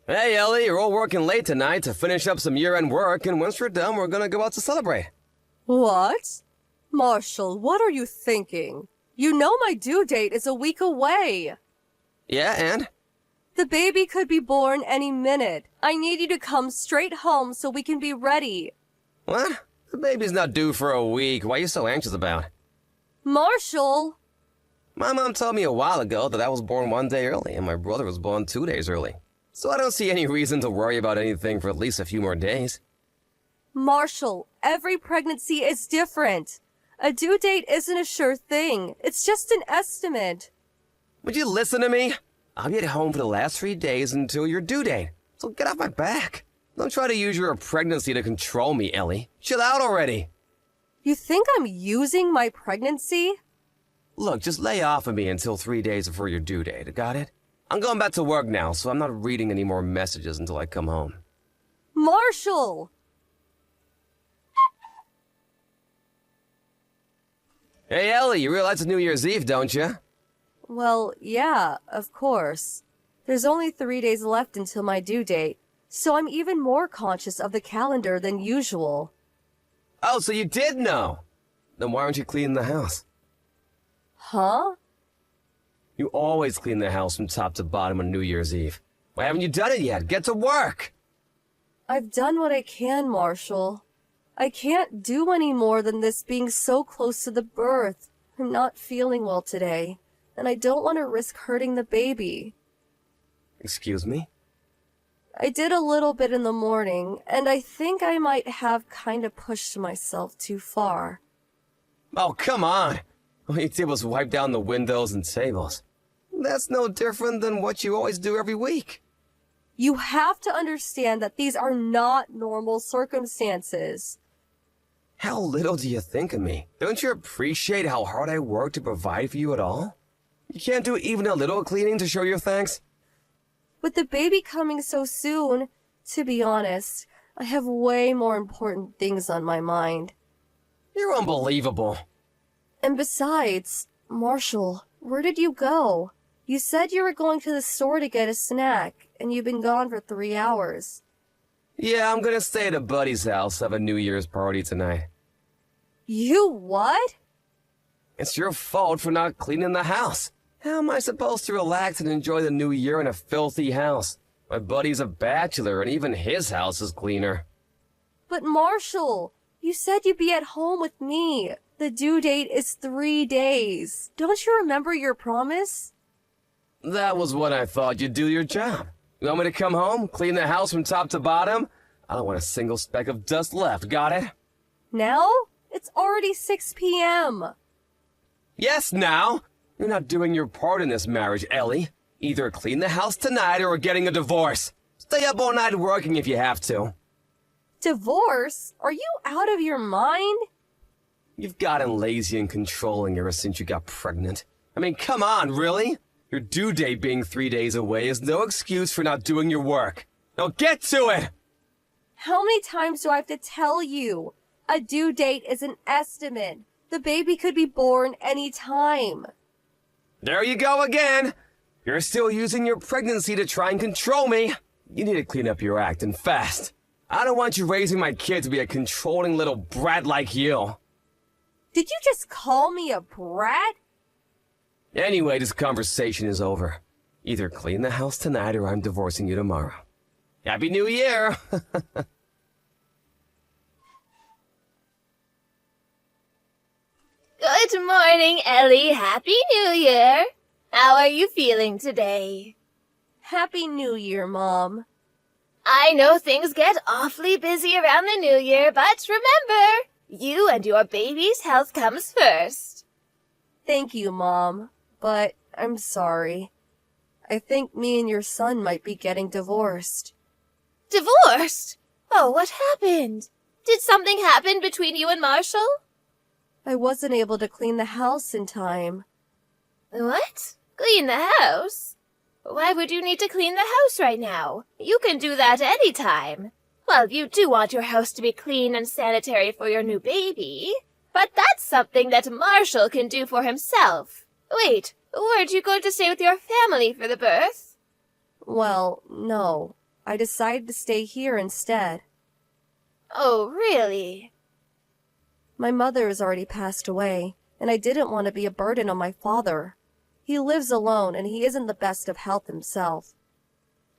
Hey, Ellie, you're all working late tonight to finish up some year-end work, and once we're done, we're gonna go out to celebrate. What? Marshall, what are you thinking? You know my due date is a week away. Yeah, and? The baby could be born any minute. I need you to come straight home so we can be ready. What? The baby's not due for a week. Why are you so anxious about it? Marshall! My mom told me a while ago that I was born 1 day early, and my brother was born 2 days early. So I don't see any reason to worry about anything for at least a few more days. Marshall, every pregnancy is different. A due date isn't a sure thing. It's just an estimate. Would you listen to me? I'll be at home for the last 3 days until your due date. So get off my back. Don't try to use your pregnancy to control me, Ellie. Chill out already. You think I'm using my pregnancy? Look, just lay off of me until 3 days before your due date, got it? I'm going back to work now, so I'm not reading any more messages until I come home. Marshall! Hey, Ellie, you realize it's New Year's Eve, don't you? Well, yeah, of course. There's only 3 days left until my due date, so I'm even more conscious of the calendar than usual. Oh, so you did know? Then why aren't you cleaning the house? Huh? You always clean the house from top to bottom on New Year's Eve. Why haven't you done it yet? Get to work! I've done what I can, Marshall. I can't do any more than this being so close to the birth. I'm not feeling well today, and I don't want to risk hurting the baby. Excuse me? I did a little bit in the morning, and I think I might have kind of pushed myself too far. Oh, come on! All you did was wipe down the windows and tables. That's no different than what you always do every week. You have to understand that these are not normal circumstances. How little do you think of me? Don't you appreciate how hard I work to provide for you at all? You can't do even a little cleaning to show your thanks? With the baby coming so soon, to be honest, I have way more important things on my mind. You're unbelievable. And besides, Marshall, where did you go? You said you were going to the store to get a snack, and you've been gone for 3 hours. Yeah, I'm gonna stay at a buddy's house, have a New Year's party tonight. You what? It's your fault for not cleaning the house. How am I supposed to relax and enjoy the new year in a filthy house? My buddy's a bachelor, and even his house is cleaner. But Marshall, you said you'd be at home with me. The due date is 3 days. Don't you remember your promise? That was when I thought you'd do your job. You want me to come home, clean the house from top to bottom? I don't want a single speck of dust left, got it? Now? It's already 6 p.m. Yes, now! You're not doing your part in this marriage, Ellie. Either clean the house tonight or we're getting a divorce. Stay up all night working if you have to. Divorce? Are you out of your mind? You've gotten lazy and controlling ever since you got pregnant. I mean, come on, really? Your due date being 3 days away is no excuse for not doing your work. Now get to it! How many times do I have to tell you? A due date is an estimate. The baby could be born any time. There you go again! You're still using your pregnancy to try and control me. You need to clean up your act and fast. I don't want you raising my kid to be a controlling little brat like you. Did you just call me a brat? Anyway, this conversation is over. Either clean the house tonight or I'm divorcing you tomorrow. Happy New Year! Good morning, Ellie. Happy New Year. How are you feeling today? Happy New Year, Mom. I know things get awfully busy around the New Year, but remember, you and your baby's health comes first. Thank you, Mom, but I'm sorry. I think me and your son might be getting divorced. Divorced? Oh, what happened? Did something happen between you and Marshall? I wasn't able to clean the house in time. What? Clean the house? Why would you need to clean the house right now? You can do that any time. Well, you do want your house to be clean and sanitary for your new baby, but that's something that Marshall can do for himself. Wait, weren't you going to stay with your family for the birth? Well, no. I decided to stay here instead. Oh, really? My mother has already passed away, and I didn't want to be a burden on my father. He lives alone, and he isn't the best of health himself.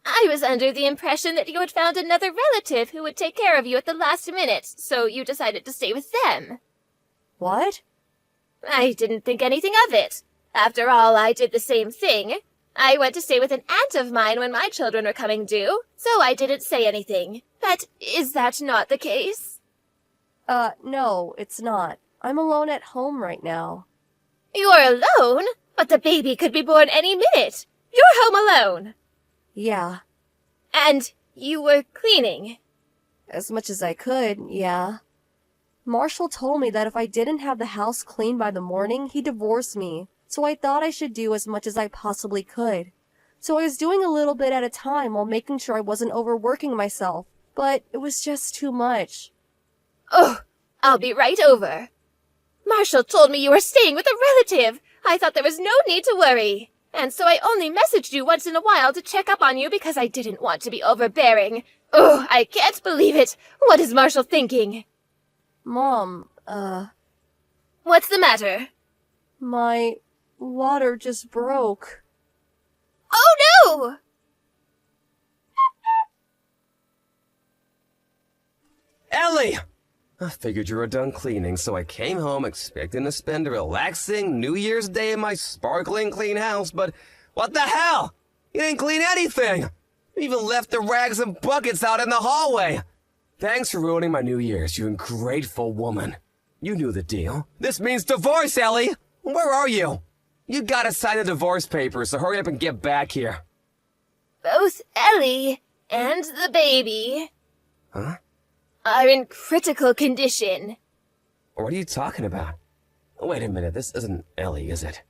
I was under the impression that you had found another relative who would take care of you at the last minute, so you decided to stay with them. What? I didn't think anything of it. After all, I did the same thing. I went to stay with an aunt of mine when my children were coming due, so I didn't say anything. But is that not the case? No, it's not. I'm alone at home right now. You're alone? But the baby could be born any minute. You're home alone. Yeah. And you were cleaning. As much as I could, yeah. Marshall told me that if I didn't have the house clean by the morning, he'd divorce me, so I thought I should do as much as I possibly could. So I was doing a little bit at a time while making sure I wasn't overworking myself, but it was just too much. Oh, I'll be right over. Marshall told me you were staying with a relative. I thought there was no need to worry. And so I only messaged you once in a while to check up on you because I didn't want to be overbearing. Oh, I can't believe it. What is Marshall thinking? Mom, What's the matter? my water just broke. Oh, no! Ellie! I figured you were done cleaning, so I came home expecting to spend a relaxing New Year's Day in my sparkling clean house, but what the hell? You didn't clean anything! You even left the rags and buckets out in the hallway! Thanks for ruining my New Year's, you ungrateful woman. You knew the deal. This means divorce, Ellie! Where are you? You gotta sign the divorce papers, so hurry up and get back here. Both Ellie and the baby Huh? are in critical condition. What are you talking about? Wait a minute, this isn't Ellie, is it?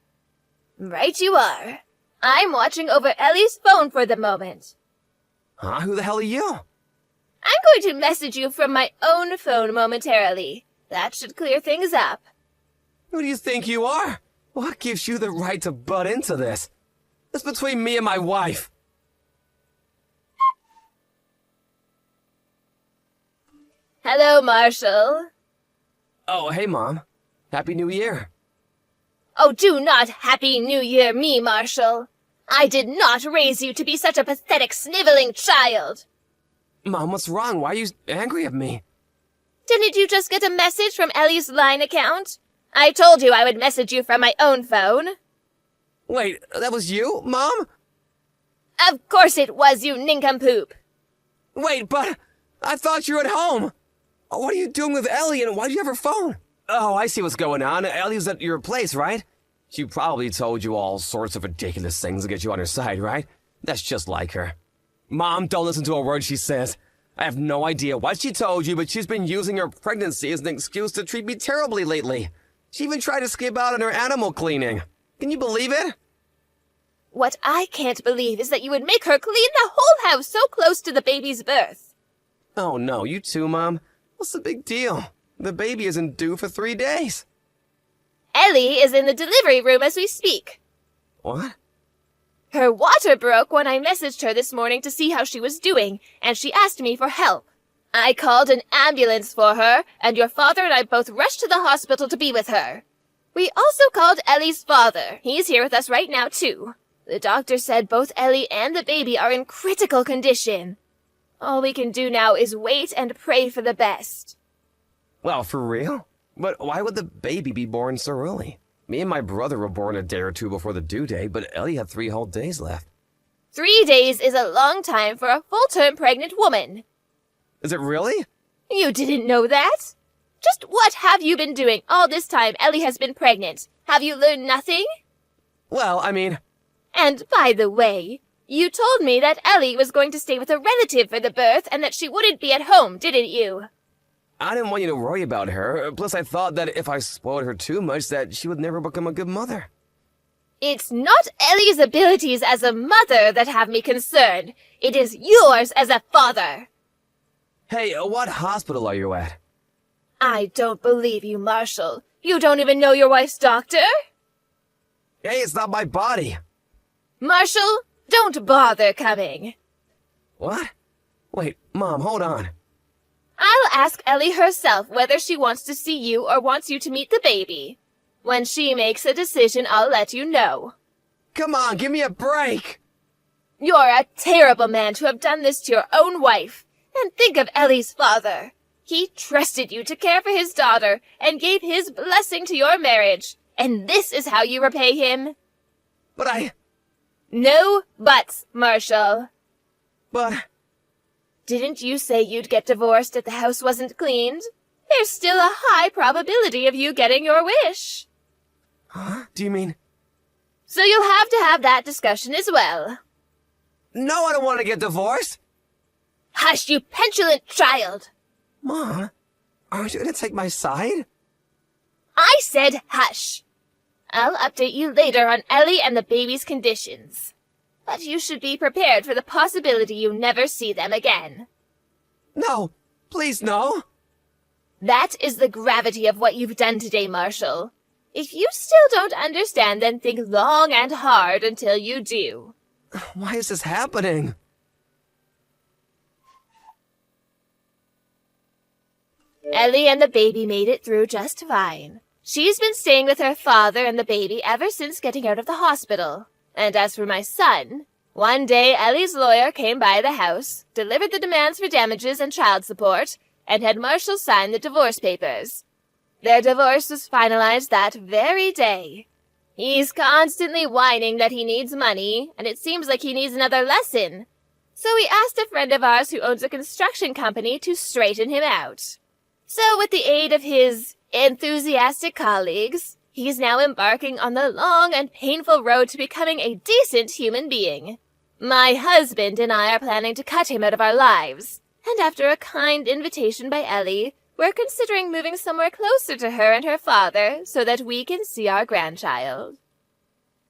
Right you are. I'm watching over Ellie's phone for the moment. Huh? Who the hell are you? I'm going to message you from my own phone momentarily. That should clear things up. Who do you think you are? What gives you the right to butt into this? It's between me and my wife. Hello, Marshall. Oh, hey, Mom. Happy New Year. Oh, do not Happy New Year me, Marshall. I did not raise you to be such a pathetic, sniveling child. Mom, what's wrong? Why are you angry at me? Didn't you just get a message from Ellie's Line account? I told you I would message you from my own phone. Wait, that was you, Mom? Of course it was, you nincompoop. Wait, but I thought you were at home. What are you doing with Ellie, and why do you have her phone? Oh, I see what's going on. Ellie's at your place, right? She probably told you all sorts of ridiculous things to get you on her side, right? That's just like her. Mom, don't listen to a word she says. I have no idea what she told you, but she's been using her pregnancy as an excuse to treat me terribly lately. She even tried to skip out on her animal cleaning. Can you believe it? What I can't believe is that you would make her clean the whole house so close to the baby's birth. Oh no, you too, Mom. What's the big deal? The baby isn't due for 3 days. Ellie is in the delivery room as we speak. What? Her water broke when I messaged her this morning to see how she was doing, and she asked me for help. I called an ambulance for her, and your father and I both rushed to the hospital to be with her. We also called Ellie's father. He's here with us right now, too. The doctor said both Ellie and the baby are in critical condition. All we can do now is wait and pray for the best. Well, for real? But why would the baby be born so early? Me and my brother were born a day or two before the due date, but Ellie had 3 whole days left. 3 days is a long time for a full-term pregnant woman. Is it really? You didn't know that? Just what have you been doing all this time Ellie has been pregnant? Have you learned nothing? Well, I mean... And by the way, you told me that Ellie was going to stay with a relative for the birth and that she wouldn't be at home, didn't you? I didn't want you to worry about her. Plus, I thought that if I spoiled her too much, that she would never become a good mother. It's not Ellie's abilities as a mother that have me concerned. It is yours as a father. Hey, what hospital are you at? I don't believe you, Marshall. You don't even know your wife's doctor? Hey, it's not my body. Marshall, don't bother coming. What? Wait, Mom, hold on. I'll ask Ellie herself whether she wants to see you or wants you to meet the baby. When she makes a decision, I'll let you know. Come on, give me a break! You're a terrible man to have done this to your own wife. And think of Ellie's father. He trusted you to care for his daughter and gave his blessing to your marriage. And this is how you repay him? But No buts, Marshall. But... Didn't you say you'd get divorced if the house wasn't cleaned? There's still a high probability of you getting your wish. Huh? Do you mean... So you'll have to have that discussion as well. No, I don't want to get divorced! Hush, you petulant child! Mom, aren't you going to take my side? I said hush. I'll update you later on Ellie and the baby's conditions. But you should be prepared for the possibility you never see them again. No, please no. That is the gravity of what you've done today, Marshall. If you still don't understand, then think long and hard until you do. Why is this happening? Ellie and the baby made it through just fine. She's been staying with her father and the baby ever since getting out of the hospital. And as for my son, one day Ellie's lawyer came by the house, delivered the demands for damages and child support, and had Marshall sign the divorce papers. Their divorce was finalized that very day. He's constantly whining that he needs money, and it seems like he needs another lesson. So we asked a friend of ours who owns a construction company to straighten him out. So with the aid of his enthusiastic colleagues, he's now embarking on the long and painful road to becoming a decent human being. My husband and I are planning to cut him out of our lives, and after a kind invitation by Ellie, we're considering moving somewhere closer to her and her father so that we can see our grandchild.